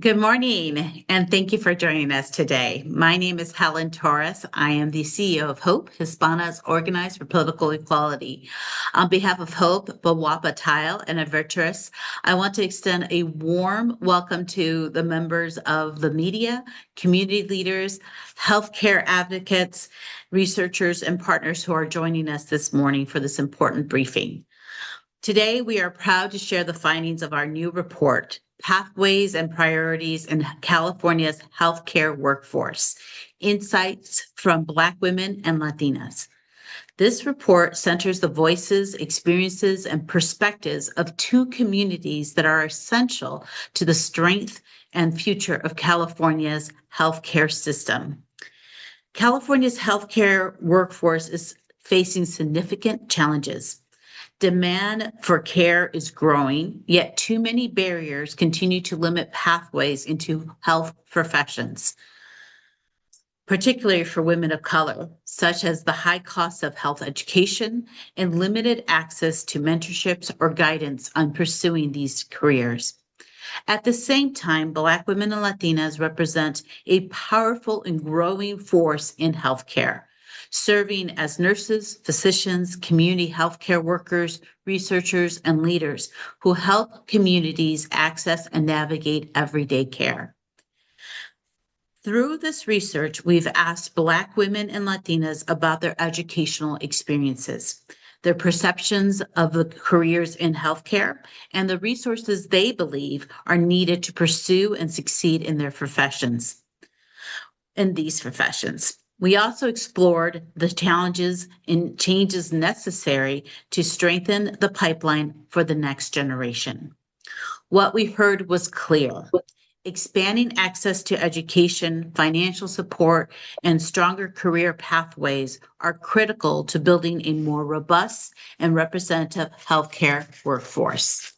Good morning, and thank you for joining us today. My name is Helen Torres. I am the CEO of HOPE, Hispanas Organized for Political Equality. On behalf of HOPE, BWOPA Tile, and Avertress, I want to extend a warm welcome to the members of the media, community leaders, healthcare advocates, researchers, and partners who are joining us this morning for this important briefing. Today, we are proud to share the findings of our new report, Pathways and Priorities in California's Healthcare Workforce, Insights from Black Women and Latinas. This report centers the voices, experiences, and perspectives of two communities that are essential to the strength and future of California's healthcare system. California's healthcare workforce is facing significant challenges. Demand for care is growing, yet too many barriers continue to limit pathways into health professions, particularly for women of color, such as the high cost of health education and limited access to mentorships or guidance on pursuing these careers. At the same time, Black women and Latinas represent a powerful and growing force in healthcare, serving as nurses, physicians, community healthcare workers, researchers, and leaders who help communities access and navigate everyday care. Through this research, we've asked Black women and Latinas about their educational experiences, their perceptions of the careers in healthcare, and the resources they believe are needed to pursue and succeed in their professions, in these professions. We also explored the challenges and changes necessary to strengthen the pipeline for the next generation. What we heard was clear. Expanding access to education, financial support, and stronger career pathways are critical to building a more robust and representative healthcare workforce.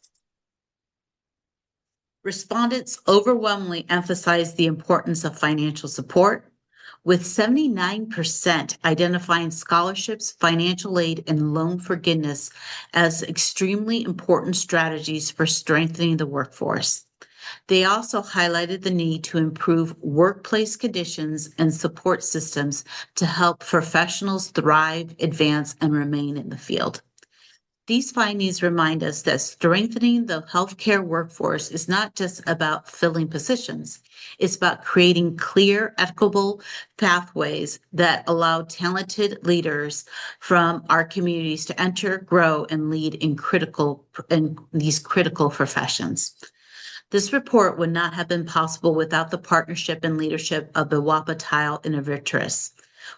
Respondents overwhelmingly emphasized the importance of financial support, with 79% identifying scholarships, financial aid, and loan forgiveness as extremely important strategies for strengthening the workforce. They also highlighted the need to improve workplace conditions and support systems to help professionals thrive, advance, and remain in the field. These findings remind us that strengthening the healthcare workforce is not just about filling positions. It's about creating clear, equitable pathways that allow talented leaders from our communities to enter, grow, and lead in these critical professions. This report would not have been possible without the partnership and leadership of BWOPA Tile and Avertress.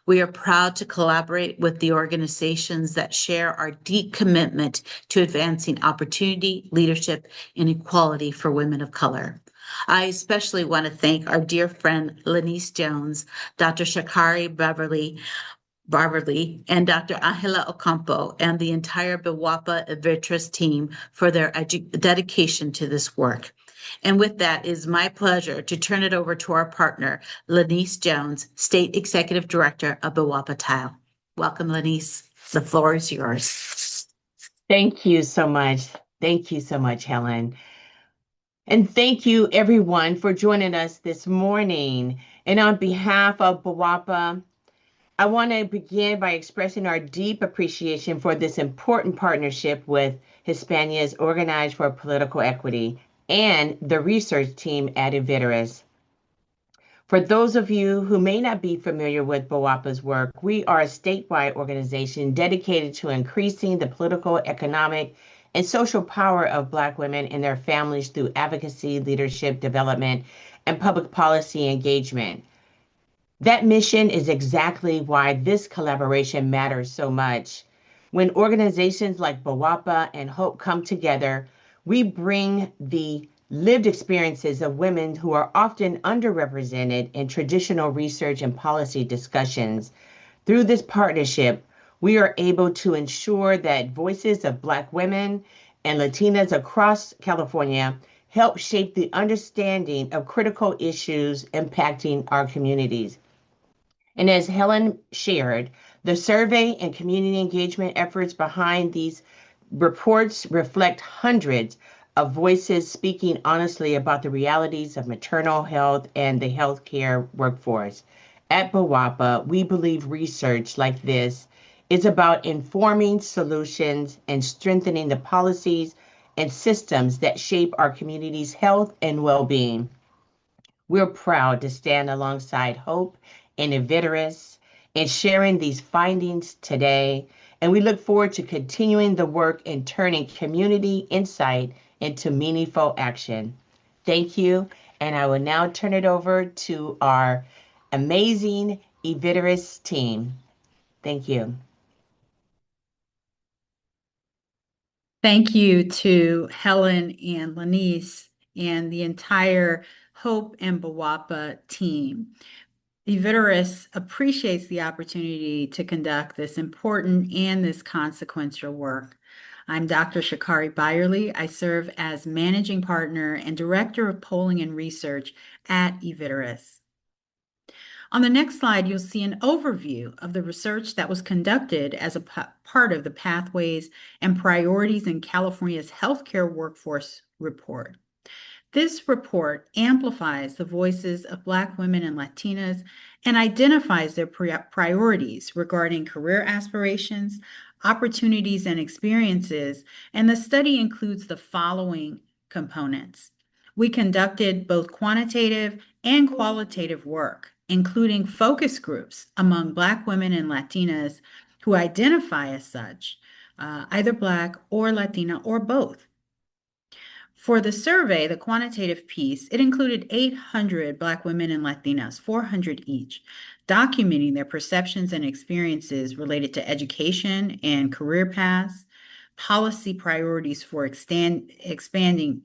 We are proud to collaborate with the organizations that share our deep commitment to advancing opportunity, leadership, and equality for women of color. I especially want to thank our dear friend Lanice Jones, Dr. Shakari Beverly, and Dr. Angela Ocampo, and the entire BWOPA Avertress team for their dedication to this work. And with that, it is my pleasure to turn it over to our partner, Lanice Jones, State Executive Director of BWOPA Tile. Welcome, Lanice. The floor is yours. Thank you so much. Thank you so much, Helen. And thank you, everyone, for joining us this morning. And on behalf of BWOPA, I want to begin by expressing our deep appreciation for this important partnership with Hispanas Organized for Political Equity and the research team at Avertress. For those of you who may not be familiar with BWOPA's work, we are a statewide organization dedicated to increasing the political, economic, and social power of Black women and their families through advocacy, leadership, development, and public policy engagement. That mission is exactly why this collaboration matters so much. When organizations like BWOPA and HOPE come together, we bring the lived experiences of women who are often underrepresented in traditional research and policy discussions. Through this partnership, we are able to ensure that voices of Black women and Latinas across California help shape the understanding of critical issues impacting our communities. And as Helen shared, the survey and community engagement efforts behind these reports reflect hundreds of voices speaking honestly about the realities of maternal health and the healthcare workforce. At BWOPA, we believe research like this is about informing solutions and strengthening the policies and systems that shape our community's health and well-being. We're proud to stand alongside Hope and Eviderus in sharing these findings today, and we look forward to continuing the work and turning community insight into meaningful action. Thank you, and I will now turn it over to our amazing Eviderus team. Thank you. Thank you to Helen and Lanice and the entire Hope and BWOPA team. Eviderus appreciates the opportunity to conduct this important and this consequential work. I'm Dr. Shakari Byerly. I serve as Managing Partner and Director of Polling and Research at Eviderus. On the next slide, you'll see an overview of the research that was conducted as a part of the Pathways and Priorities in California's Healthcare Workforce report. This report amplifies the voices of Black women and Latinas and identifies their priorities regarding career aspirations, opportunities, and experiences, and the study includes the following components. We conducted both quantitative and qualitative work, including focus groups among Black women and Latinas who identify as such, either Black or Latina or both. For the survey, the quantitative piece, it included 800 Black women and Latinas, 400 each, documenting their perceptions and experiences related to education and career paths, policy priorities for expanding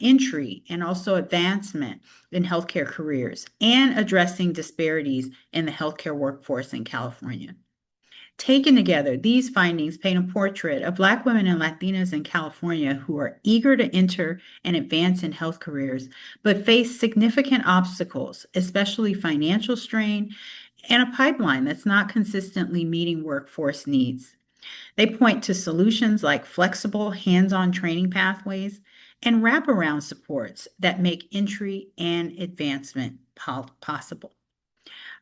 entry and also advancement in healthcare careers, and addressing disparities in the healthcare workforce in California. Taken together, these findings paint a portrait of Black women and Latinas in California who are eager to enter and advance in health careers, but face significant obstacles, especially financial strain and a pipeline that's not consistently meeting workforce needs. They point to solutions like flexible hands-on training pathways and wraparound supports that make entry and advancement possible.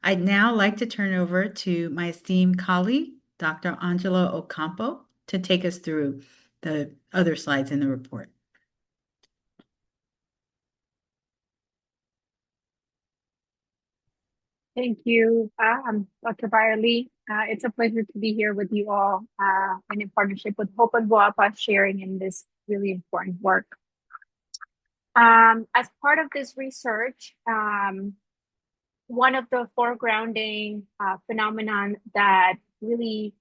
I'd now like to turn over to my esteemed colleague, Dr. Angela Ocampo, to take us through the other slides in the report. Thank you, Dr. Byerly. It's a pleasure to be here with you all and in partnership with Hope and BWOPA sharing in this really important work. As part of this research, one of the foregrounding phenomenon that really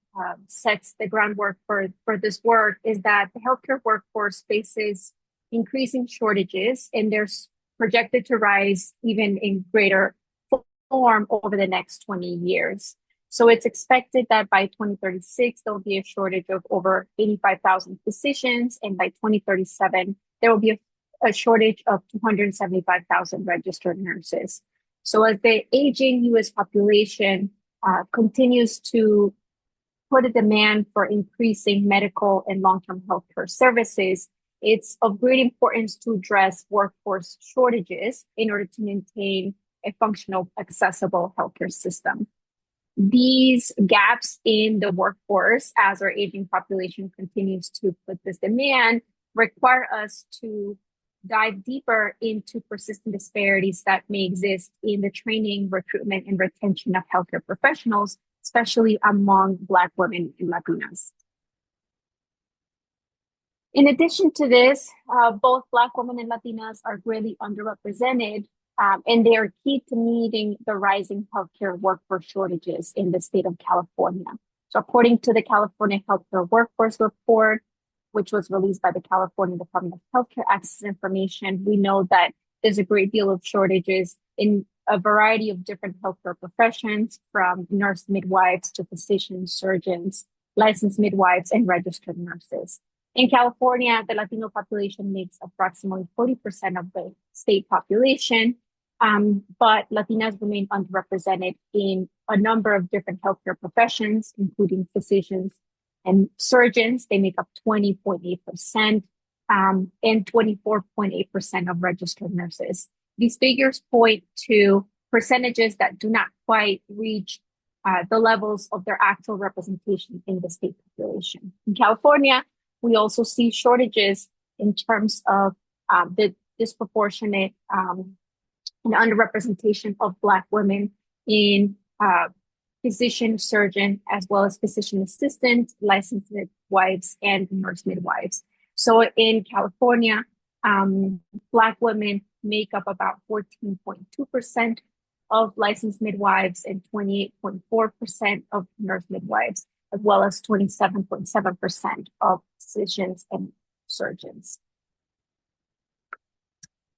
sets the groundwork for this work is that the healthcare workforce faces increasing shortages, and they're projected to rise even in greater form over the next 20 years. So it's expected that by 2036, there'll be a shortage of over 85,000 physicians, and by 2037, there will be a shortage of 275,000 registered nurses. So as the aging U.S. population continues to put a demand for increasing medical and long-term healthcare services, it's of great importance to address workforce shortages in order to maintain a functional, accessible healthcare system. These gaps in the workforce, as our aging population continues to put this demand, require us to dive deeper into persistent disparities that may exist in the training, recruitment, and retention of healthcare professionals, especially among Black women and Latinas. In addition to this, both Black women and Latinas are greatly underrepresented, and they are key to meeting the rising healthcare workforce shortages in the state of California. So according to the California Healthcare Workforce Report, which was released by the California Department of Healthcare Access Information, we know that there's a great deal of shortages in a variety of different healthcare professions, from nurse midwives to physicians, surgeons, licensed midwives, and registered nurses. In California, the Latino population makes approximately 40% of the state population, but Latinas remain underrepresented in a number of different healthcare professions, including physicians and surgeons. They make up 20.8%. and 24.8% of registered nurses. These figures point to percentages that do not quite reach the levels of their actual representation in the state population. In California, we also see shortages in terms of the disproportionate and underrepresentation of Black women in physician, surgeon, as well as physician assistant, licensed midwives, and nurse midwives. So in California, Black women make up about 14.2% of licensed midwives and 28.4% of nurse midwives, as well as 27.7% of physicians and surgeons.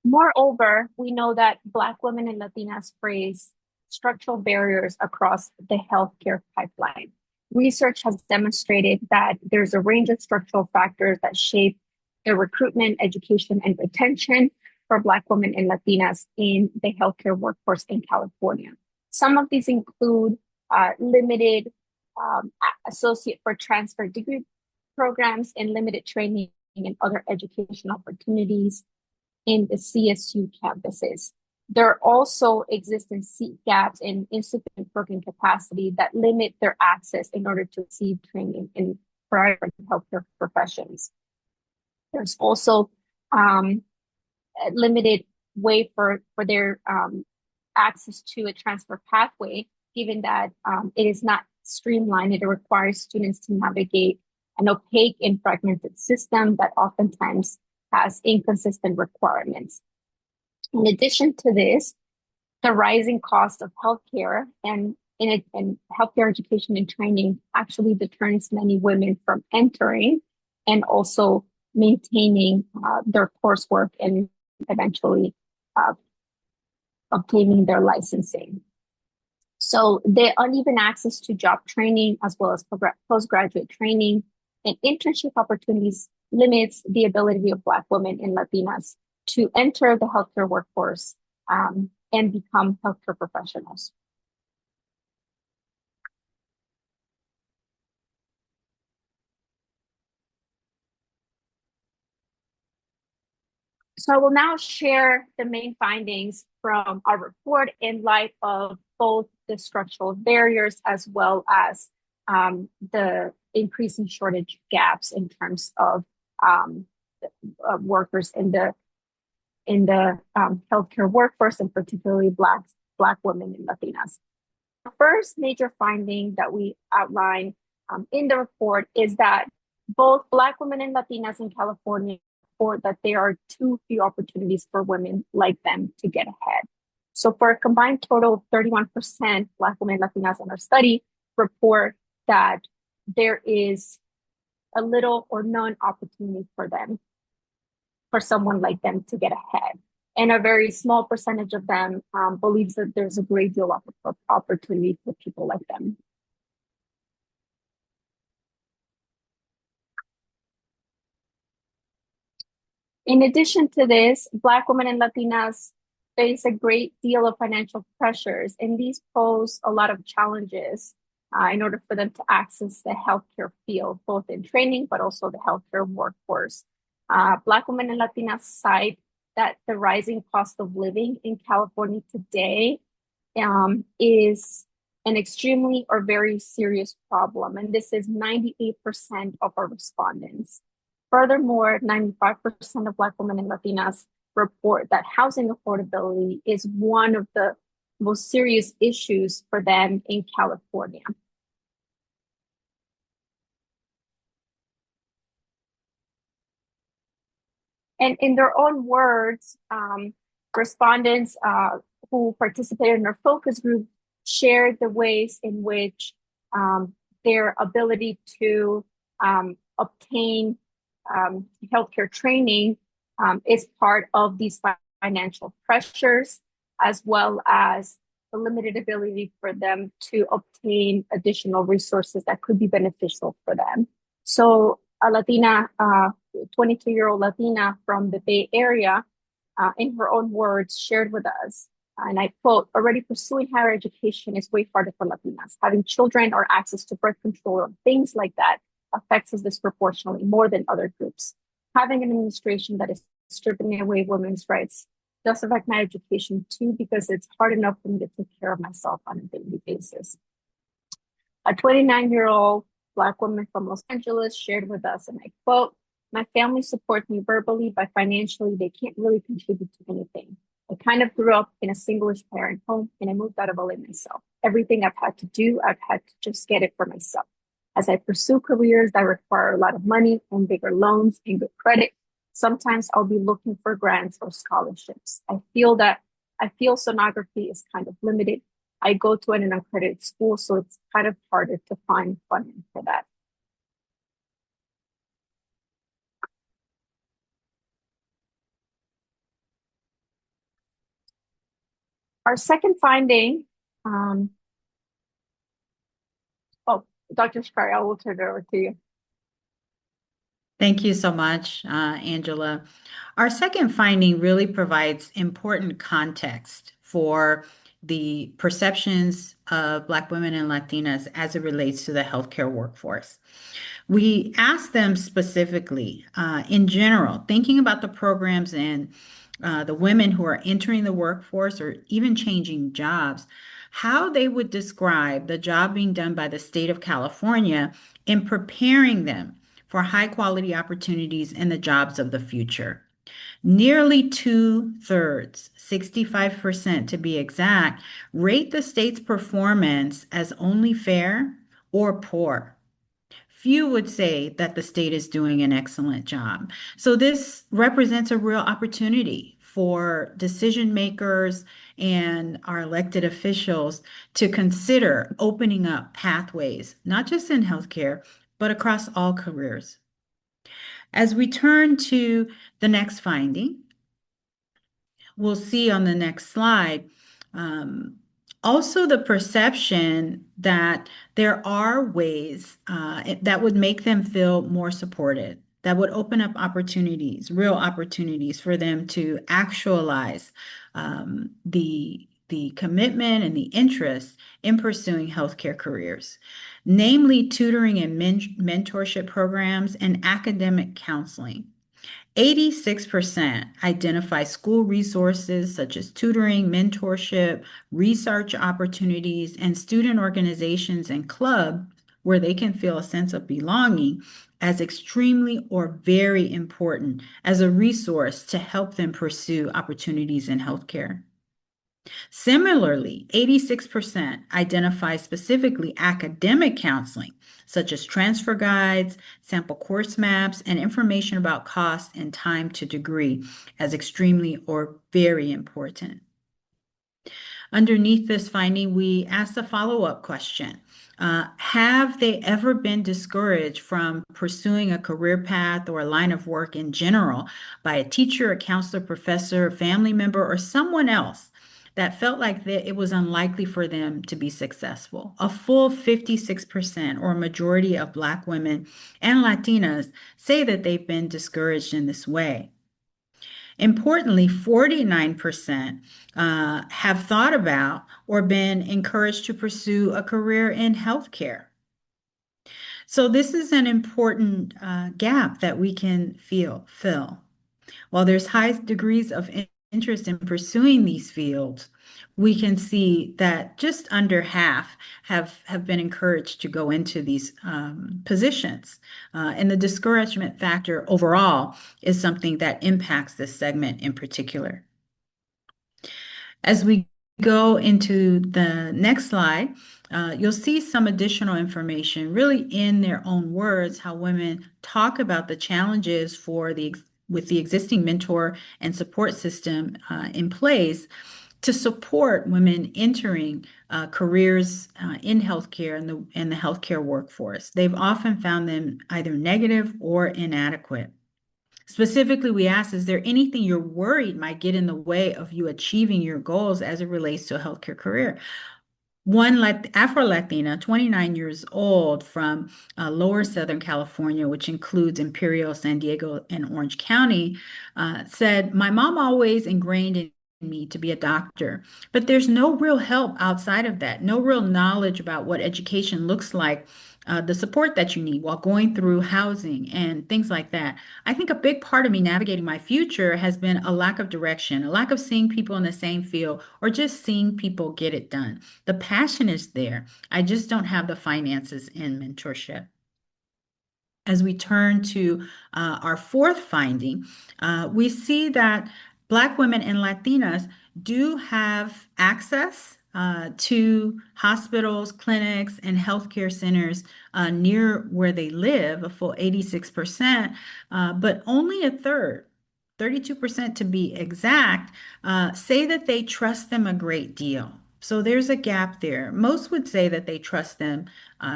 Moreover, we know that Black women and Latinas face structural barriers across the healthcare pipeline. Research has demonstrated that there's a range of structural factors that shape the recruitment, education, and retention for Black women and Latinas in the healthcare workforce in California. Some of these include limited associate for transfer degree programs and limited training and other education opportunities in the CSU campuses. There also exist seat gaps in insufficient working capacity that limit their access in order to receive training in private healthcare professions. There's also a limited way for their access to a transfer pathway, given that it is not streamlined. It requires students to navigate an opaque and fragmented system that oftentimes has inconsistent requirements. In addition to this, the rising cost of healthcare and healthcare education and training actually deters many women from entering and also maintaining their coursework and eventually obtaining their licensing. So the uneven access to job training as well as postgraduate training and internship opportunities limits the ability of Black women and Latinas to enter the healthcare workforce and become healthcare professionals. So I will now share the main findings from our report in light of both the structural barriers as well as the increasing shortage gaps in terms of workers in the healthcare workforce, and particularly Black women and Latinas. The first major finding that we outline in the report is that both Black women and Latinas in California report that there are too few opportunities for women like them to get ahead. So for a combined total of 31%, Black women and Latinas in our study report that there is a little or none opportunity for them, for someone like them to get ahead. And a very small percentage of them believes that there's a great deal of opportunity for people like them. In addition to this, Black women and Latinas face a great deal of financial pressures, and these pose a lot of challenges in order for them to access the healthcare field, both in training, but also the healthcare workforce. Black women and Latinas cite that the rising cost of living in California today is an extremely or very serious problem, and this is 98% of our respondents. Furthermore, 95% of Black women and Latinas report that housing affordability is one of the most serious issues for them in California. And in their own words, respondents who participated in our focus group shared the ways in which their ability to obtain healthcare training is part of these financial pressures, as well as the limited ability for them to obtain additional resources that could be beneficial for them. So a Latina, 22-year-old Latina from the Bay Area, in her own words, shared with us, and I quote, "Already pursuing higher education is way harder for Latinas. Having children or access to birth control or things like that affects us disproportionately more than other groups. having an administration that is stripping away women's rights does affect my education too, because it's hard enough for me to take care of myself on a daily basis. A 29-year-old Black woman from Los Angeles shared with us, and I quote, "My family supports me verbally, but financially, they can't really contribute to anything. I kind of grew up in a single-ish parent home, and I moved out of LA myself. Everything I've had to do, I've had to just get it for myself. As I pursue careers that require a lot of money and bigger loans and good credit, sometimes I'll be looking for grants or scholarships. I feel sonography is kind of limited. I go to an accredited school, so it's kind of harder to find funding for that." Our second finding, oh, Dr. Shikari, I will turn it over to you. Thank you so much, Angela. Our second finding really provides important context for the perceptions of Black women and Latinas as it relates to the healthcare workforce. We asked them specifically, in general, thinking about the programs and the women who are entering the workforce or even changing jobs, how they would describe the job being done by the state of California in preparing them for high quality opportunities and the jobs of the future. Nearly 2/3, 65% to be exact, rate the state's performance as only fair or poor. Few would say that the state is doing an excellent job. So this represents a real opportunity for decision makers and our elected officials to consider opening up pathways, not just in healthcare, but across all careers. As we turn to the next finding, we'll see on the next slide, also the perception that there are ways that would make them feel more supported, that would open up opportunities, real opportunities for them to actualize the commitment and the interest in pursuing healthcare careers, namely tutoring and mentorship programs and academic counseling. 86% identify school resources such as tutoring, mentorship, research opportunities, and student organizations and clubs where they can feel a sense of belonging as extremely or very important as a resource to help them pursue opportunities in healthcare. Similarly, 86% identify specifically academic counseling, such as transfer guides, sample course maps, and information about cost and time to degree as extremely or very important. Underneath this finding, we asked a follow-up question. Have they ever been discouraged from pursuing a career path or a line of work in general by a teacher, a counselor, professor, family member, or someone else that felt like it was unlikely for them to be successful? A full 56%, or a majority of Black women and Latinas, say that they've been discouraged in this way. Importantly, 49% have thought about or been encouraged to pursue a career in healthcare. So this is an important gap that we can fill. While there's high degrees of interest in pursuing these fields, we can see that just under half have been encouraged to go into these positions. And the discouragement factor overall is something that impacts this segment in particular. As we go into the next slide, you'll see some additional information, really in their own words, how women talk about the challenges with the existing mentor and support system in place to support women entering careers in healthcare and the healthcare workforce. They've often found them either negative or inadequate. Specifically, we asked, is there anything you're worried might get in the way of you achieving your goals as it relates to a healthcare career? One Afro-Latina, 29 years old, from lower Southern California, which includes Imperial, San Diego, and Orange County, said, "My mom always ingrained in me to be a doctor. But there's no real help outside of that, no real knowledge about what education looks like, the support that you need while going through housing and things like that. I think a big part of me navigating my future has been a lack of direction, a lack of seeing people in the same field, or just seeing people get it done. The passion is there. I just don't have the finances and mentorship. As we turn to our fourth finding, we see that Black women and Latinas do have access to hospitals, clinics, and healthcare centers near where they live, a full 86%, but only a third, 32% to be exact, say that they trust them a great deal. So there's a gap there. Most would say that they trust them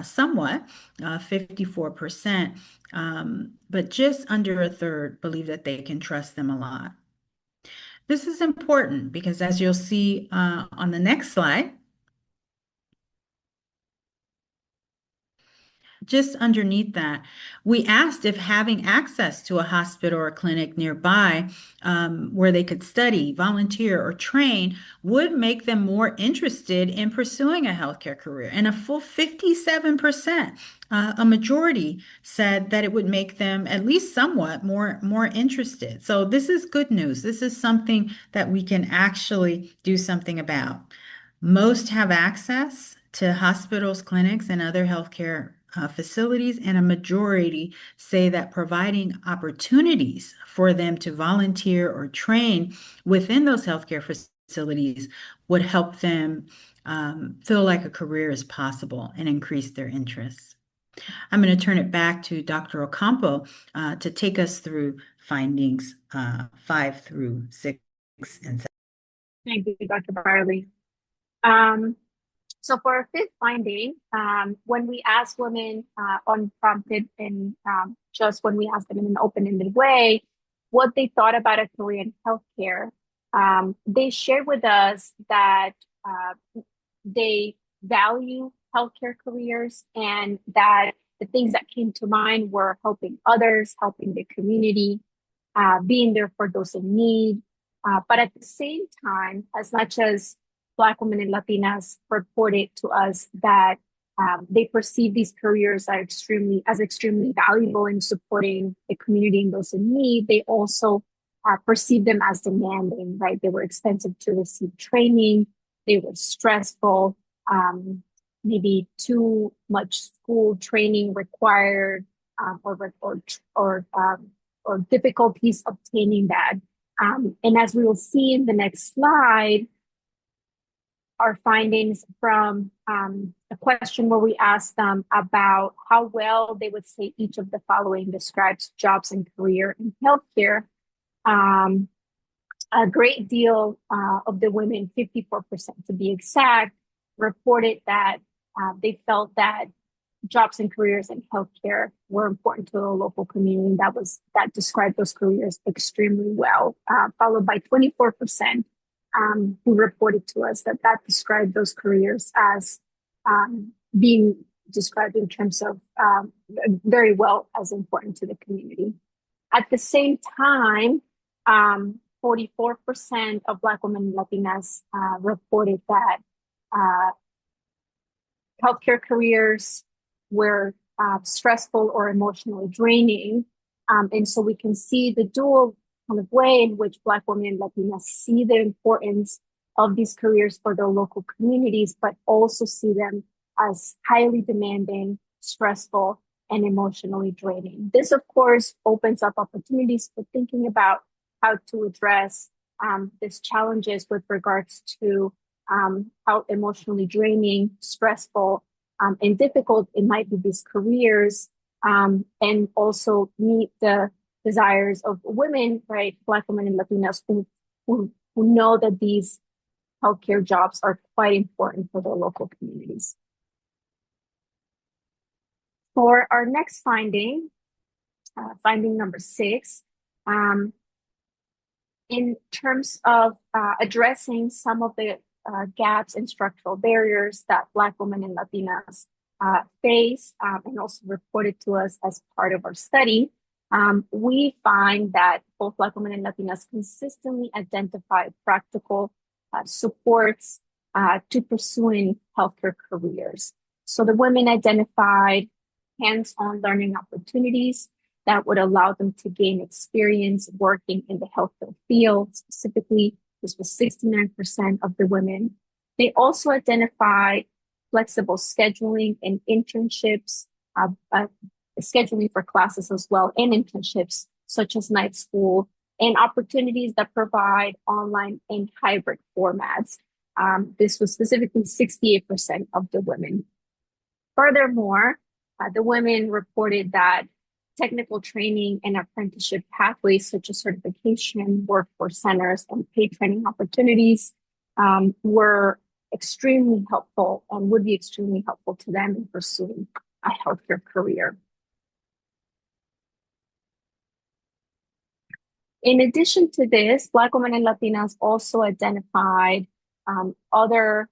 somewhat, 54%, but just under a third believe that they can trust them a lot. This is important because, as you'll see on the next slide, just underneath that, we asked if having access to a hospital or clinic nearby where they could study, volunteer, or train would make them more interested in pursuing a healthcare career. And a full 57%, a majority, said that it would make them at least somewhat more interested. So this is good news. This is something that we can actually do something about. Most have access to hospitals, clinics, and other healthcare facilities, and a majority say that providing opportunities for them to volunteer or train within those healthcare facilities would help them feel like a career is possible and increase their interest. I'm going to turn it back to Dr. Ocampo to take us through findings 5 through 6 and 7. Thank you, Dr. Barley. So for our fifth finding, when we ask women unprompted and just when we ask them in an open-ended way what they thought about a career in healthcare, they shared with us that they value healthcare careers and that the things that came to mind were helping others, helping the community, being there for those in need. But at the same time, as much as Black women and Latinas reported to us that they perceive these careers as extremely valuable in supporting the community and those in need, they also perceive them as demanding, right? They were expensive to receive training, they were stressful, maybe too much school training required, or difficulties obtaining that. And as we will see in the next slide, our findings from a question where we asked them about how well they would say each of the following describes jobs and career in healthcare. A great deal of the women, 54% to be exact, reported that they felt that jobs and careers in healthcare were important to the local community. That described those careers extremely well, followed by 24%. Who reported to us that described those careers as being described in terms of very well as important to the community. At the same time, 44% of Black women and Latinas reported that healthcare careers were stressful or emotionally draining. And so we can see the dual kind of way in which Black women and Latinas see the importance of these careers for their local communities, but also see them as highly demanding, stressful, and emotionally draining. This, of course, opens up opportunities for thinking about how to address these challenges with regards to how emotionally draining, stressful, and difficult it might be these careers, and also meet the desires of women, right? Black women and Latinas who know that these healthcare jobs are quite important for their local communities. For our next finding, finding number 6, in terms of addressing some of the gaps and structural barriers that Black women and Latinas face and also reported to us as part of our study, We find that both Black women and Latinas consistently identify practical supports to pursuing healthcare careers. So the women identified hands-on learning opportunities that would allow them to gain experience working in the healthcare field. Specifically, this was 69% of the women. They also identified flexible scheduling and internships, scheduling for classes as well, and internships such as night school, and opportunities that provide online and hybrid formats. This was specifically 68% of the women. Furthermore, the women reported that technical training and apprenticeship pathways such as certification, workforce centers, and paid training opportunities were extremely helpful and would be extremely helpful to them in pursuing a healthcare career. In addition to this, Black women and Latinas also identified other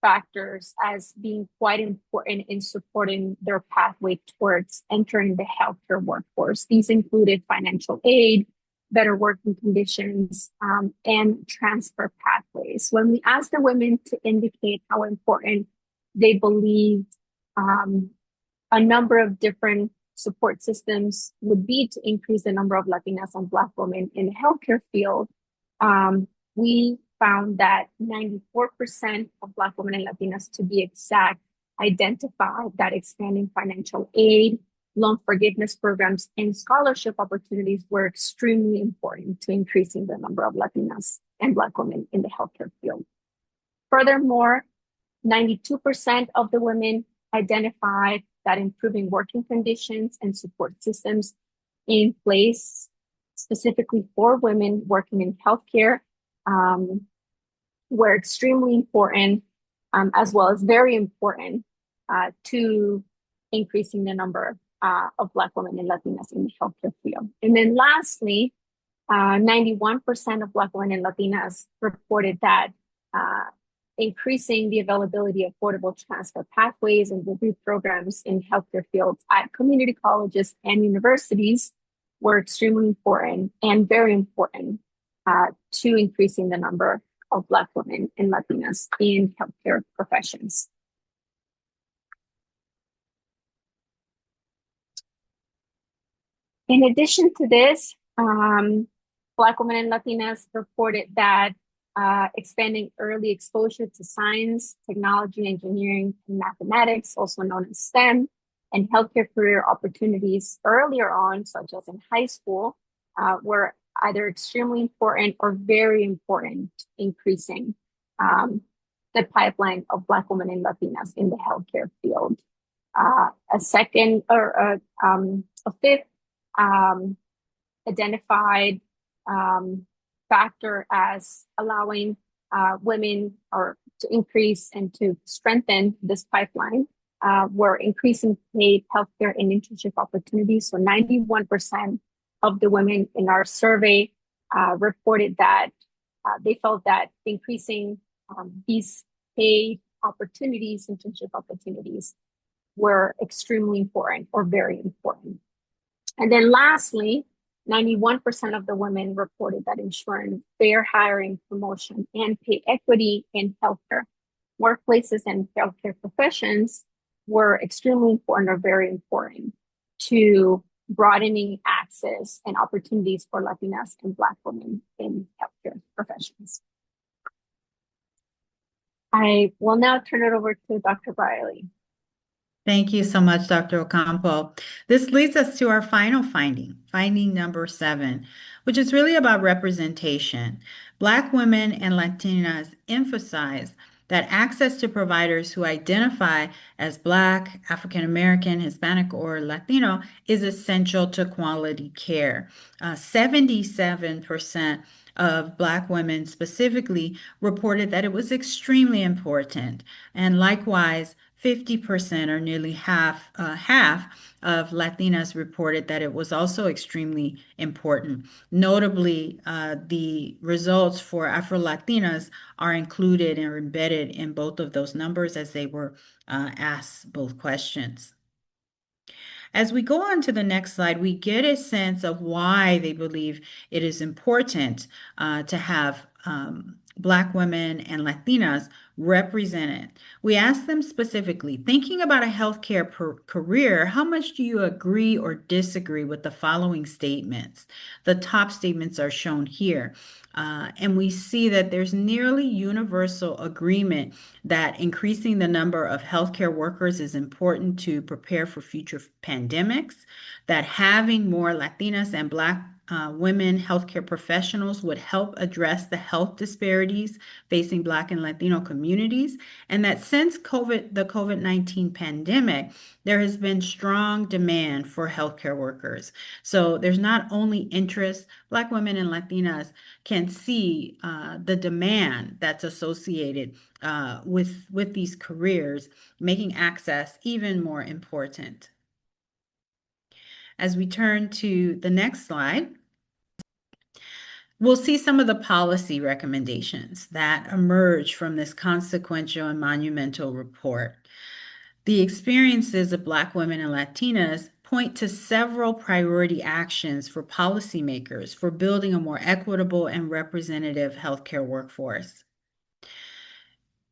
factors as being quite important in supporting their pathway towards entering the healthcare workforce. These included financial aid, better working conditions, and transfer pathways. When we asked the women to indicate how important they believed a number of different support systems would be to increase the number of Latinas and Black women in the healthcare field, we found that 94% of Black women and Latinas, to be exact, identified that expanding financial aid, loan forgiveness programs, and scholarship opportunities were extremely important to increasing the number of Latinas and Black women in the healthcare field. Furthermore, 92% of the women identified that improving working conditions and support systems in place specifically for women working in healthcare were extremely important, as well as very important to increasing the number of Black women and Latinas in the healthcare field. And then lastly, 91% of Black women and Latinas reported that increasing the availability of affordable transfer pathways and degree programs in healthcare fields at community colleges and universities were extremely important and very important to increasing the number of Black women and Latinas in healthcare professions. In addition to this, Black women and Latinas reported that expanding early exposure to science, technology, engineering, and mathematics, also known as STEM, and healthcare career opportunities earlier on, such as in high school, were either extremely important or very important, increasing the pipeline of Black women and Latinas in the healthcare field. A fifth identified factor as allowing women or to increase and to strengthen this pipeline were increasing paid healthcare and internship opportunities. So 91% of the women in our survey reported that they felt that increasing these paid opportunities, internship opportunities, were extremely important or very important. And then lastly, 91% of the women reported that ensuring fair hiring, promotion, and pay equity in healthcare workplaces and healthcare professions were extremely important or very important to broadening access and opportunities for Latinas and Black women in healthcare professions. I will now turn it over to Dr. Briley. Thank you so much, Dr. Ocampo. This leads us to our final finding number 7, which is really about representation. Black women and Latinas emphasize that access to providers who identify as Black, African American, Hispanic, or Latino is essential to quality care. 77% of Black women specifically reported that it was extremely important, and likewise 50% or nearly half of Latinas reported that it was also extremely important. Notably, the results for Afro-Latinas are included and embedded in both of those numbers as they were asked both questions. As we go on to the next slide, we get a sense of why they believe it is important to have Black women and Latinas represented. We asked them specifically, thinking about a healthcare career, how much do you agree or disagree with the following statements? The top statements are shown here. And we see that there's nearly universal agreement that increasing the number of healthcare workers is important to prepare for future pandemics, that having more Latinas and Black women healthcare professionals would help address the health disparities facing Black and Latino communities, and that since the COVID-19 pandemic, there has been strong demand for healthcare workers. So there's not only interest, Black women and Latinas can see the demand that's associated with these careers, making access even more important. As we turn to the next slide, we'll see some of the policy recommendations that emerge from this consequential and monumental report. The experiences of Black women and Latinas point to several priority actions for policymakers for building a more equitable and representative healthcare workforce.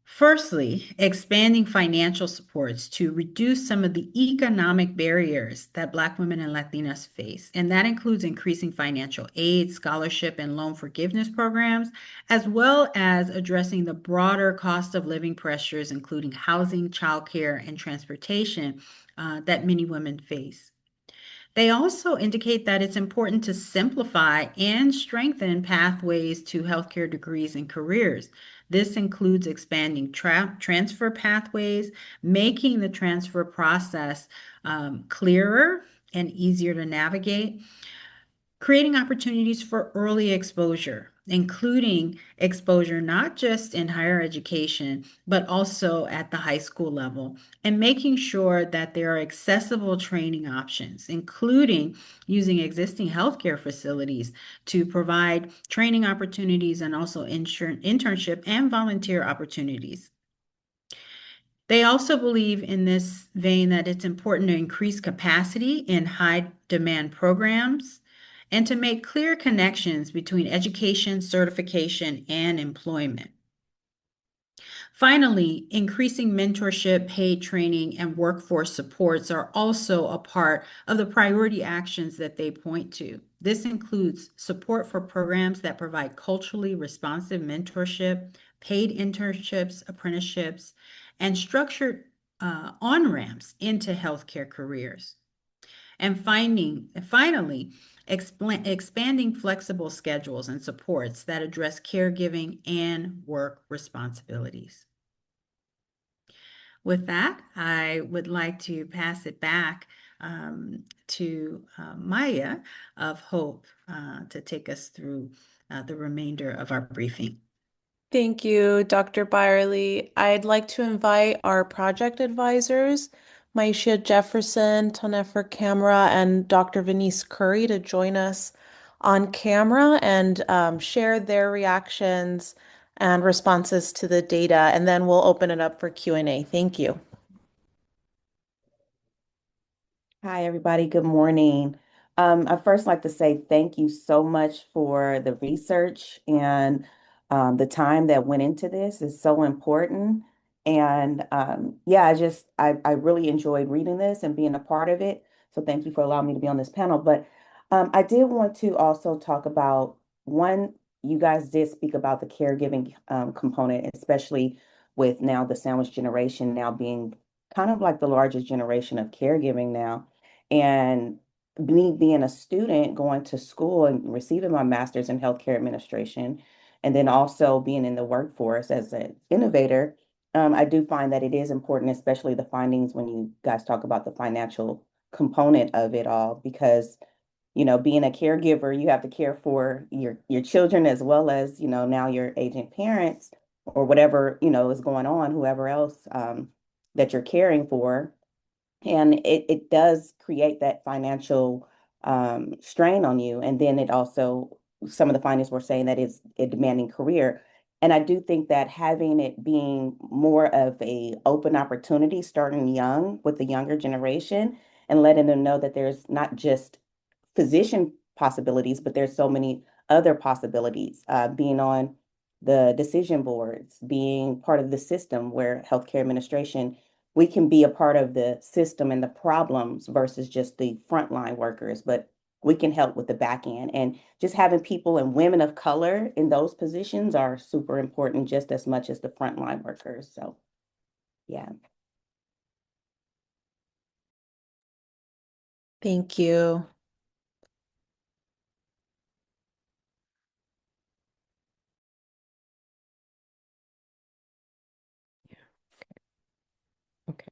Firstly, expanding financial supports to reduce some of the economic barriers that Black women and Latinas face. And that includes increasing financial aid, scholarship, and loan forgiveness programs, as well as addressing the broader cost of living pressures, including housing, childcare, and transportation that many women face. They also indicate that it's important to simplify and strengthen pathways to healthcare degrees and careers. This includes expanding transfer pathways, making the transfer process clearer and easier to navigate, creating opportunities for early exposure, including exposure not just in higher education, but also at the high school level, and making sure that there are accessible training options, including using existing healthcare facilities to provide training opportunities and also internship and volunteer opportunities. They also believe in this vein that it's important to increase capacity in high demand programs and to make clear connections between education, certification, and employment. Finally, increasing mentorship, paid training, and workforce supports are also a part of the priority actions that they point to. This includes support for programs that provide culturally responsive mentorship, paid internships, apprenticeships, and structured on-ramps into healthcare careers. And finally, expanding flexible schedules and supports that address caregiving and work responsibilities. With that, I would like to pass it back to Maya of Hope to take us through the remainder of our briefing. Thank you, Dr. Byerly. I'd like to invite our project advisors, Maisha Jefferson, Tonefer Camera, and Dr. Venice Curry to join us on camera and share their reactions and responses to the data, and then we'll open it up for Q&A. Thank you. Hi, everybody. Good morning. I'd first like to say thank you so much for the research and the time that went into this is so important. And yeah, I really enjoyed reading this and being a part of it. So thank you for allowing me to be on this panel. But I did want to also talk about one, you guys did speak about the caregiving component, especially with now the sandwich generation now being kind of like the largest generation of caregiving now. And me being a student going to school and receiving my master's in healthcare administration, and then also being in the workforce as an innovator, I do find that it is important, especially the findings when you guys talk about the financial component of it all, because being a caregiver, you have to care for your children as well as, now your aging parents or whatever, is going on, whoever else that you're caring for. And it does create that financial strain on you. And then it also, some of the findings were saying that it's a demanding career. And I do think that having it being more of a open opportunity starting young with the younger generation and letting them know that there's not just physician possibilities, but there's so many other possibilities, being on the decision boards, being part of the system where healthcare administration, we can be a part of the system and the problems versus just the frontline workers, but we can help with the back end. And just having people and women of color in those positions are super important just as much as the frontline workers. So, yeah. Thank you. Okay.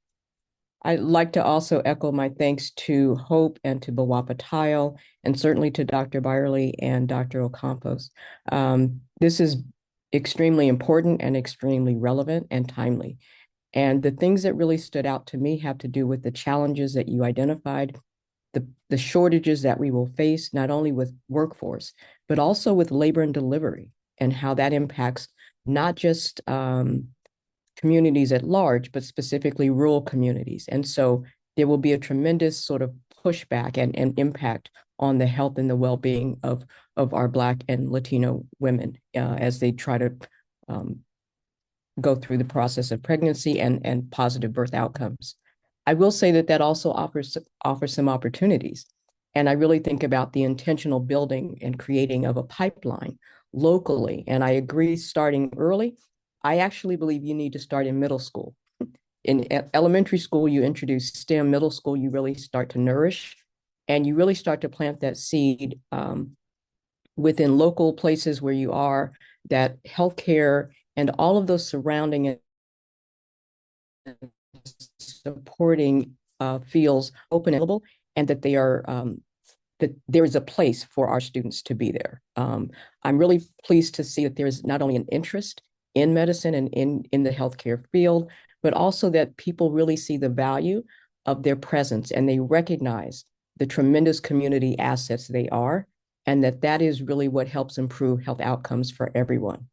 I'd like to also echo my thanks to Hope and to BWOPA Tile, and certainly to Dr. Byerly and Dr. Ocampos. This is extremely important and extremely relevant and timely. And the things that really stood out to me have to do with the challenges that you identified, the shortages that we will face, not only with workforce, but also with labor and delivery, and how that impacts not just communities at large, but specifically rural communities. And so there will be a tremendous sort of pushback and impact on the health and the well-being of our Black and Latino women as they try to go through the process of pregnancy and positive birth outcomes. I will say that also offers some opportunities. And I really think about the intentional building and creating of a pipeline locally. And I agree, starting early. I actually believe you need to start in middle school. In elementary school, you introduce STEM. Middle school, you really start to nourish, and you really start to plant that seed within local places where you are, that healthcare and all of those surrounding and supporting fields open and available, and that they are that there is a place for our students to be there. I'm really pleased to see that there's not only an interest in medicine and in the healthcare field, but also that people really see the value of their presence, and they recognize the tremendous community assets they are, and that is really what helps improve health outcomes for everyone.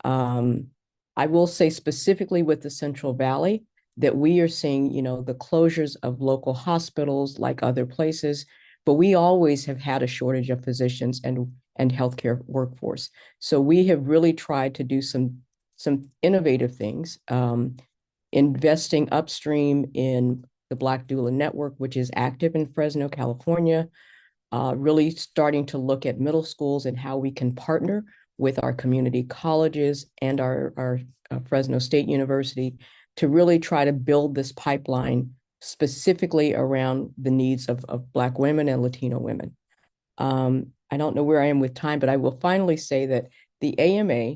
I will say specifically with the Central Valley that we are seeing, the closures of local hospitals like other places, but we always have had a shortage of physicians and healthcare workforce. So we have really tried to do some innovative things, investing upstream in the Black Doula Network, which is active in Fresno, California, really starting to look at middle schools and how we can partner with our community colleges and our Fresno State University to really try to build this pipeline specifically around the needs of Black women and Latino women. I don't know where I am with time, but I will finally say that the AMA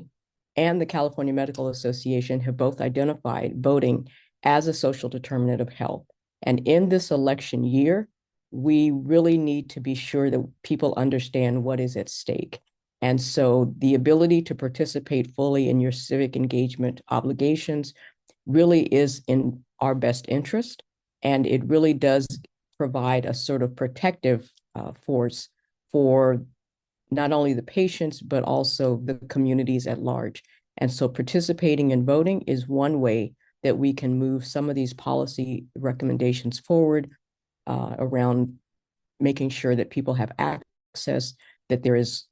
and the California Medical Association have both identified voting as a social determinant of health. And in this election year, we really need to be sure that people understand what is at stake. And so the ability to participate fully in your civic engagement obligations really is in our best interest. And it really does provide a sort of protective force for not only the patients, but also the communities at large. And so participating in voting is one way that we can move some of these policy recommendations forward around making sure that people have access, that there is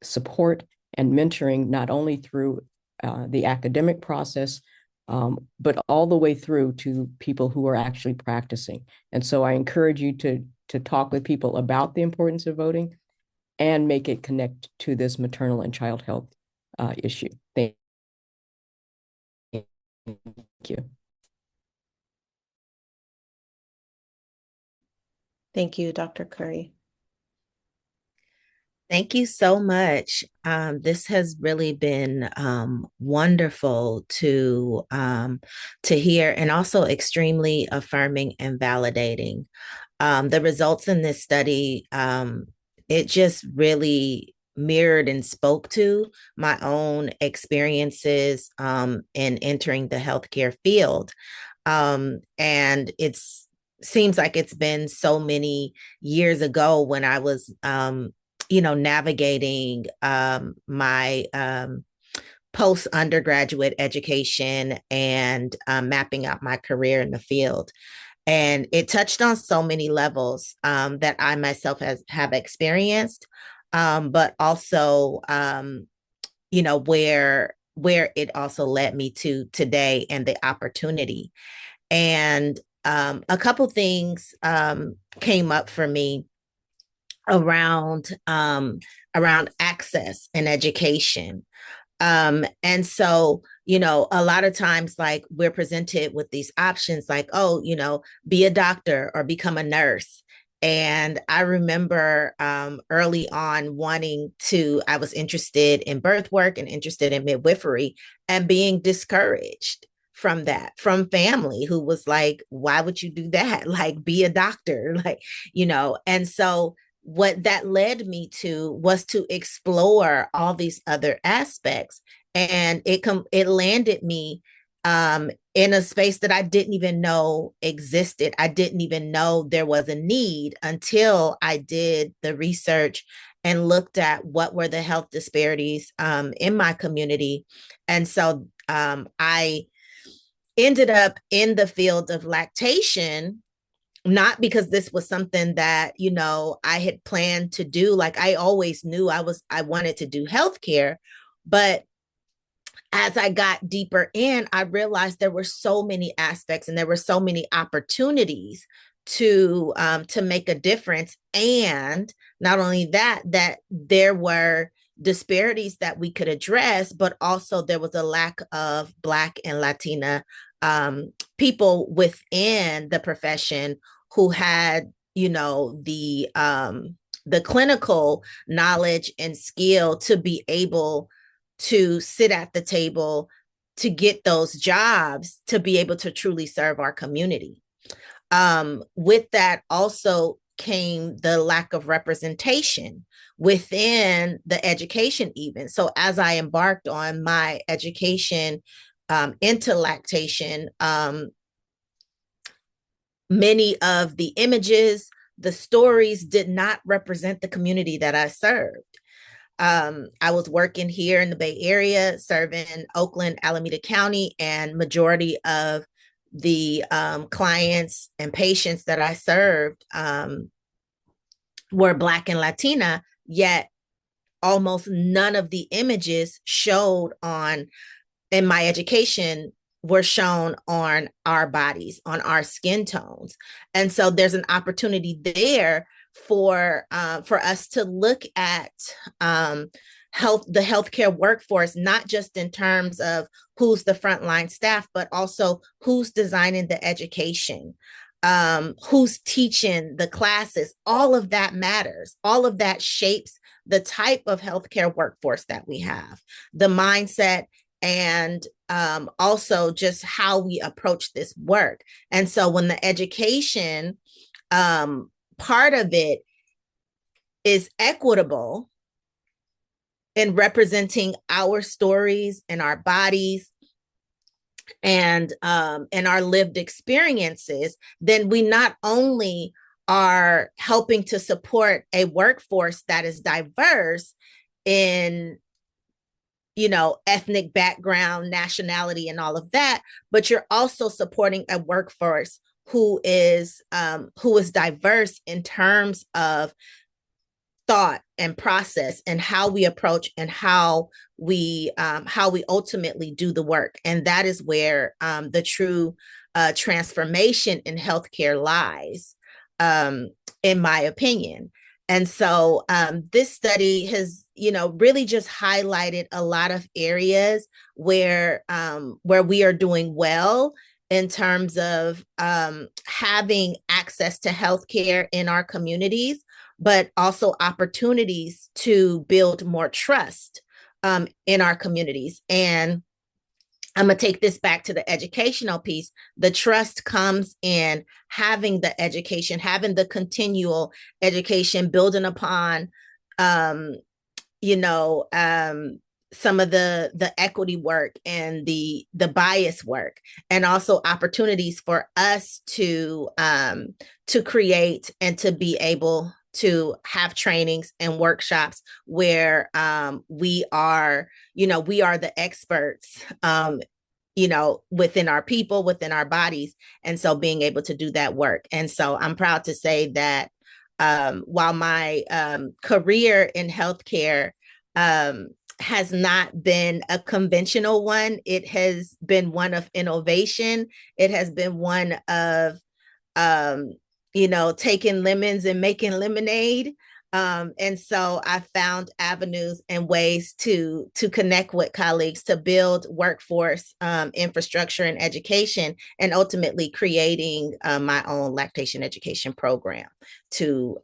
support and mentoring, not only through the academic process, but all the way through to people who are actually practicing. And so I encourage you to talk with people about the importance of voting and make it connect to this maternal and child health issue. Thank you. Thank you, Dr. Curry. Thank you so much. This has really been wonderful to hear, and also extremely affirming and validating. The results in this study, it just really mirrored and spoke to my own experiences in entering the healthcare field. And seems like it's been so many years ago when I was navigating my post-undergraduate education and mapping out my career in the field. And it touched on so many levels that I myself have experienced, but also, where it also led me to today and the opportunity. And a couple things came up for me around access and education. And so, a lot of times, like, we're presented with these options like, oh, be a doctor or become a nurse. And I remember early on I was interested in birth work and interested in midwifery, and being discouraged from that, from family who was like, why would you do that? Like, be a doctor, like, and so what that led me to was to explore all these other aspects, and it landed me in a space that I didn't even know existed. I didn't even know there was a need until I did the research and looked at what were the health disparities in my community. And so I ended up in the field of lactation, not because this was something that, I had planned to do. Like, I always knew I wanted to do healthcare, but as I got deeper in, I realized there were so many aspects and there were so many opportunities to make a difference. And not only that there were disparities that we could address, but also there was a lack of Black and Latina people within the profession who had, the clinical knowledge and skill to be able to sit at the table, to get those jobs, to be able to truly serve our community. With that also came the lack of representation within the education even. So as I embarked on my education into lactation, many of the images, the stories did not represent the community that I served. I was working here in the Bay Area, serving Oakland, Alameda County, and majority of the clients and patients that I served were Black and Latina, yet almost none of the images in my education were shown on our bodies, on our skin tones. And so there's an opportunity there for us to look at the healthcare workforce, not just in terms of who's the frontline staff, but also who's designing the education, who's teaching the classes. All of that matters. All of that shapes the type of healthcare workforce that we have, the mindset, and also just how we approach this work. And so when the education part of it is equitable in representing our stories and our bodies and our lived experiences, then we not only are helping to support a workforce that is diverse in ethnic background, nationality, and all of that, but you're also supporting a workforce who is diverse in terms of thought and process and how we approach and how we ultimately do the work. And that is where the true transformation in healthcare lies, in my opinion. And so this study has, really just highlighted a lot of areas where we are doing well in terms of having access to healthcare in our communities, but also opportunities to build more trust in our communities. And I'm going to take this back to the educational piece. The trust comes in having the education, having the continual education, building upon, some of the equity work and the bias work, and also opportunities for us to create and to be able to have trainings and workshops where we are the experts within our people, within our bodies. And so being able to do that work. And so I'm proud to say that while my career in healthcare has not been a conventional one, it has been one of innovation. It has been one of taking lemons and making lemonade. And so I found avenues and ways to connect with colleagues, to build workforce infrastructure and education, and ultimately creating my own lactation education program to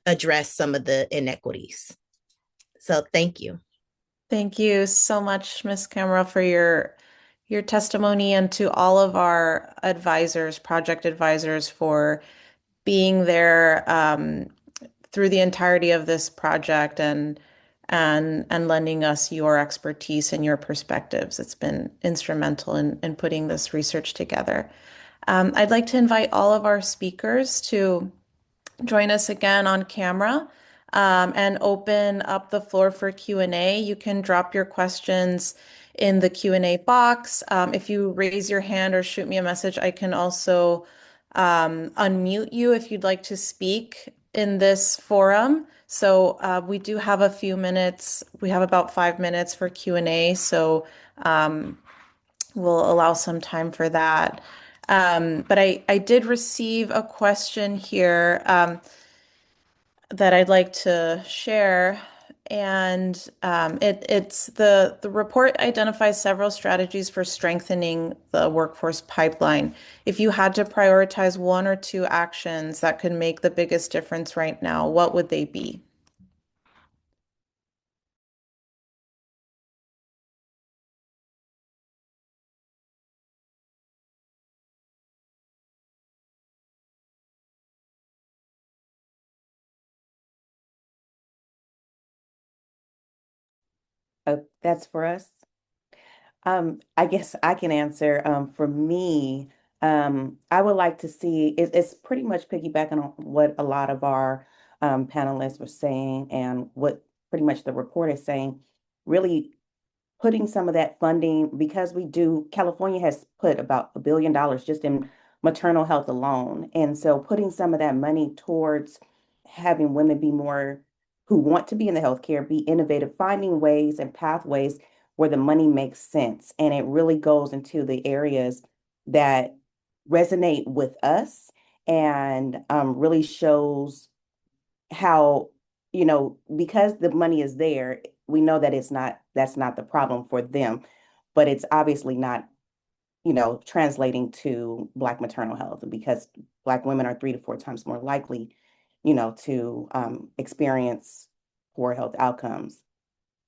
address some of the inequities. So thank you. Thank you so much, Ms. Camera, for your testimony, and to all of our advisors, project advisors, for being there through the entirety of this project and lending us your expertise and your perspectives. It's been instrumental in putting this research together. I'd like to invite all of our speakers to join us again on camera and open up the floor for Q&A. You can drop your questions in the Q&A box. If you raise your hand or shoot me a message, I can also unmute you if you'd like to speak in this forum. So we do have a few minutes. We have about 5 minutes for Q&A, so we'll allow some time for that. But I did receive a question here that I'd like to share. And it's the report identifies several strategies for strengthening the workforce pipeline. If you had to prioritize one or two actions that could make the biggest difference right now, what would they be? That's for us. I guess I can answer. For me, I would like to see it's pretty much piggybacking on what a lot of our panelists were saying and what pretty much the report is saying. Really putting some of that funding, because California has put about $1 billion just in maternal health alone. And so putting some of that money towards having women be more who want to be in the healthcare, be innovative, finding ways and pathways where the money makes sense. And it really goes into the areas that resonate with us and really shows how, because the money is there, we know that that's not the problem for them, but it's obviously not, translating to Black maternal health, because Black women are 3 to 4 times more likely, to experience poor health outcomes.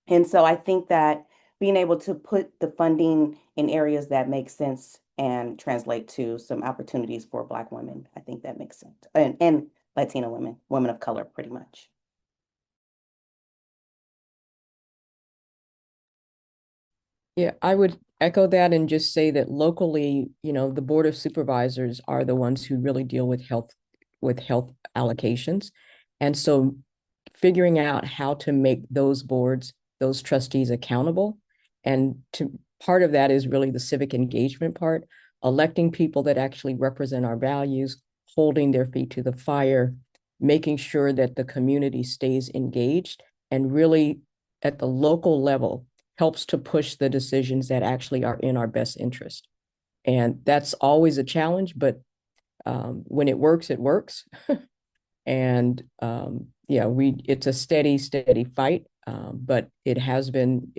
And so I think that being able to put the funding in areas that make sense and translate to some opportunities for Black women, I think that makes sense. And Latina women of color, pretty much. Yeah, I would echo that and just say that locally, the Board of Supervisors are the ones who really deal with health allocations. And so figuring out how to make those boards, those trustees accountable. And part of that is really the civic engagement part, electing people that actually represent our values, holding their feet to the fire, making sure that the community stays engaged, and really at the local level helps to push the decisions that actually are in our best interest. And that's always a challenge, but when it works, it works. And it's a steady fight, but it has been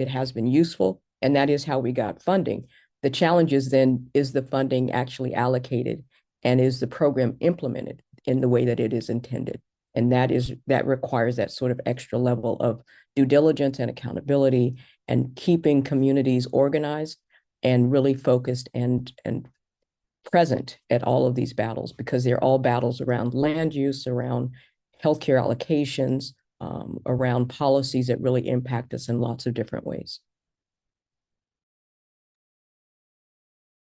useful, and that is how we got funding. The challenge is then, is the funding actually allocated, and is the program implemented in the way that it is intended? And that requires that sort of extra level of due diligence and accountability, and keeping communities organized and really focused and present at all of these battles, because they're all battles around land use, around healthcare allocations, around policies that really impact us in lots of different ways.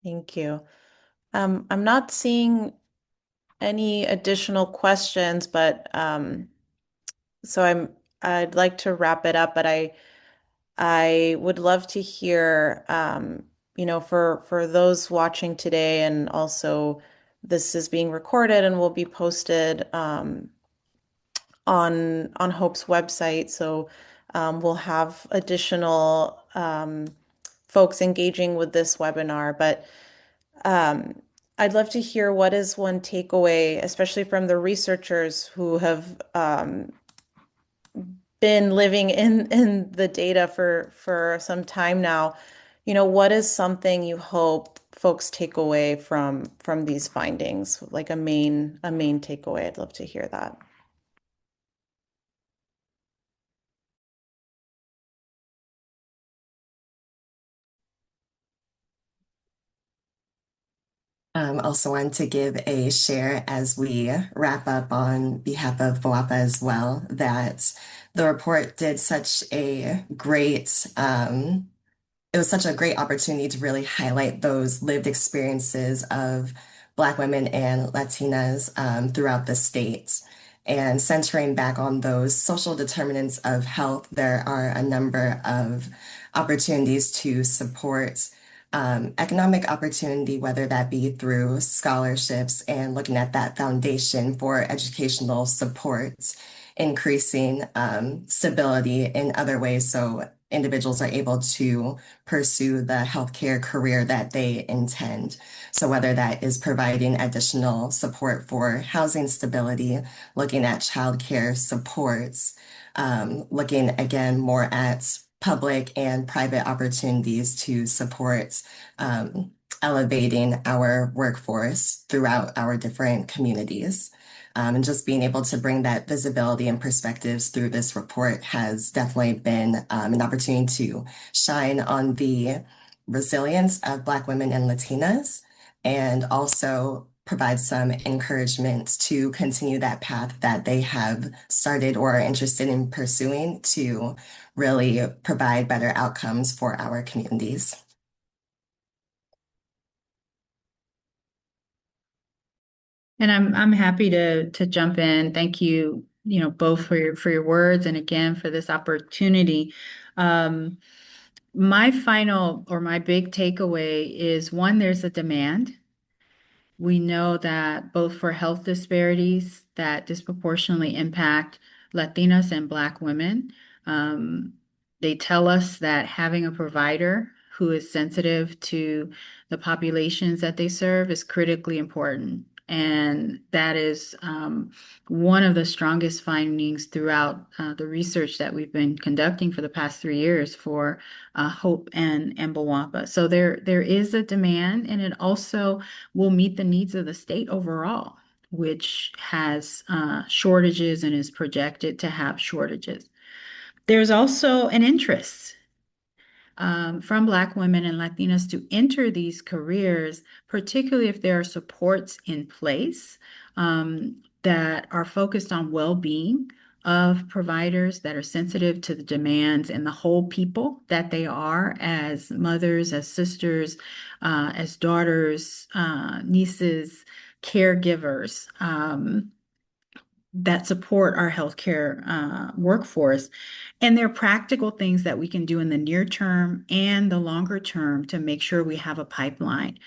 Thank you. I'm not seeing any additional questions, but so I'd like to wrap it up, but I would love to hear for those watching today, and also this is being recorded and will be posted on Hope's website. So we'll have additional folks engaging with this webinar. But I'd love to hear what is one takeaway, especially from the researchers who have been living in the data for some time now. What is something you hope folks take away from these findings, like a main takeaway? I'd love to hear that. Also want to give a share as we wrap up on behalf of BWOPA as well, that the report did such a great, it was such a great opportunity to really highlight those lived experiences of Black women and Latinas throughout the state. And centering back on those social determinants of health, there are a number of opportunities to support economic opportunity, whether that be through scholarships and looking at that foundation for educational support, increasing stability in other ways so individuals are able to pursue the healthcare career that they intend. So whether that is providing additional support for housing stability, looking at childcare supports, looking again more at public and private opportunities to support elevating our workforce throughout our different communities. And just being able to bring that visibility and perspectives through this report has definitely been an opportunity to shine on the resilience of Black women and Latinas, and also provide some encouragement to continue that path that they have started or are interested in pursuing to really provide better outcomes for our communities. And I'm happy to jump in. Thank you, both for your words, and again for this opportunity. My final or my big takeaway is, one, there's a demand. We know that both for health disparities that disproportionately impact Latinas and Black women, they tell us that having a provider who is sensitive to the populations that they serve is critically important. And that is one of the strongest findings throughout the research that we've been conducting for the past 3 years for Hope and BWOPA. So there is a demand, and it also will meet the needs of the state overall, which has shortages and is projected to have shortages. There's also an interest from Black women and Latinas to enter these careers, particularly if there are supports in place that are focused on well-being of providers, that are sensitive to the demands and the whole people that they are as mothers, as sisters, as daughters, nieces, caregivers, that support our healthcare workforce. And there are practical things that we can do in the near term and the longer term to make sure we have a pipeline.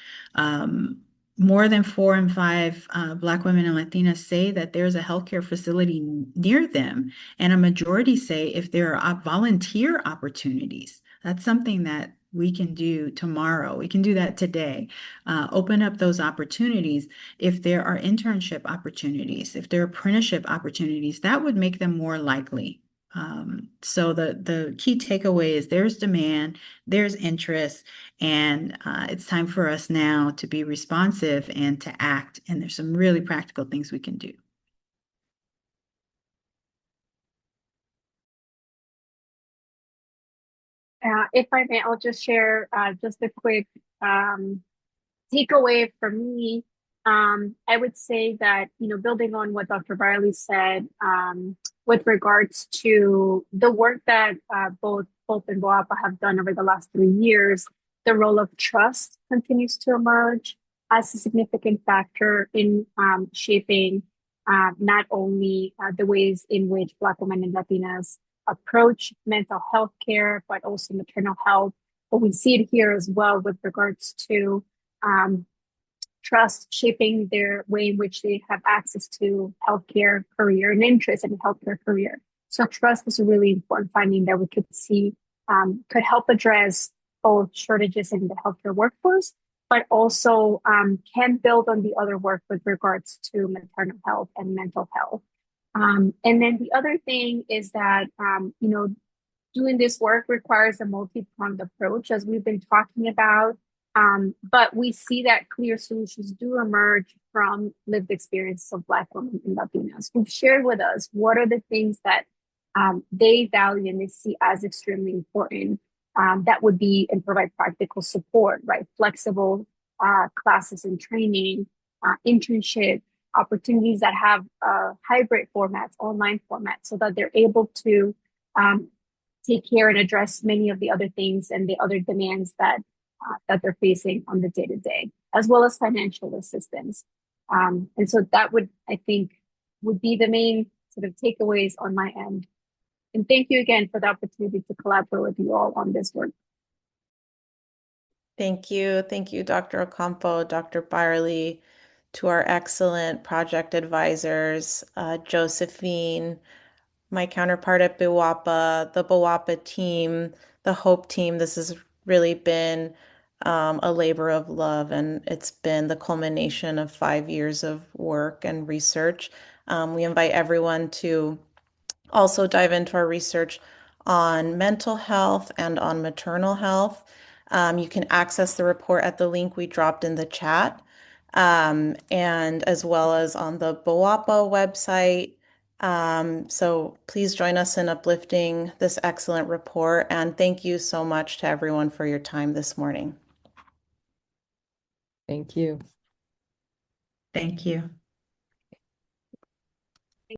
More than 4 in 5 Black women and Latinas say that there's a healthcare facility near them, and a majority say if there are volunteer opportunities. That's something that we can do tomorrow. We can do that today. Open up those opportunities. If there are internship opportunities, if there are apprenticeship opportunities, that would make them more likely. So the key takeaway is there's demand, there's interest, and it's time for us now to be responsive and to act. And there's some really practical things we can do. If I may, I'll just share just a quick takeaway for me. I would say that, building on what Dr. Barley said, with regards to the work that both Hope and BWOPA have done over the last 3 years, the role of trust continues to emerge as a significant factor in shaping not only the ways in which Black women and Latinas approach mental health care, but also maternal health But we see it here as well with regards to trust shaping their way in which they have access to healthcare career and interest in healthcare career. So trust is a really important finding that we could see could help address both shortages in the healthcare workforce, but also can build on the other work with regards to maternal health and mental health. And then the other thing is that, doing this work requires a multi-pronged approach, as we've been talking about. But we see that clear solutions do emerge from lived experiences of Black women and Latinas who've shared with us what are the things that they value and they see as extremely important. That would be and provide practical support, right? Flexible classes and training, internship, opportunities that have hybrid formats, online formats, so that they're able to take care and address many of the other things and the other demands that they're facing on the day-to-day, as well as financial assistance. And so that would, I think, would be the main sort of takeaways on my end. And thank you again for the opportunity to collaborate with you all on this work. Thank you. Thank you, Dr. Ocampo, Dr. Byerly, to our excellent project advisors, Josephine, my counterpart at BWOPA, the BWOPA team, the HOPE team. This has really been a labor of love, and it's been the culmination of 5 years of work and research. We invite everyone to also dive into our research on mental health and on maternal health. You can access the report at the link we dropped in the chat, and as well as on the BWOPA website. So please join us in uplifting this excellent report, and thank you so much to everyone for your time this morning. Thank you. Thank you.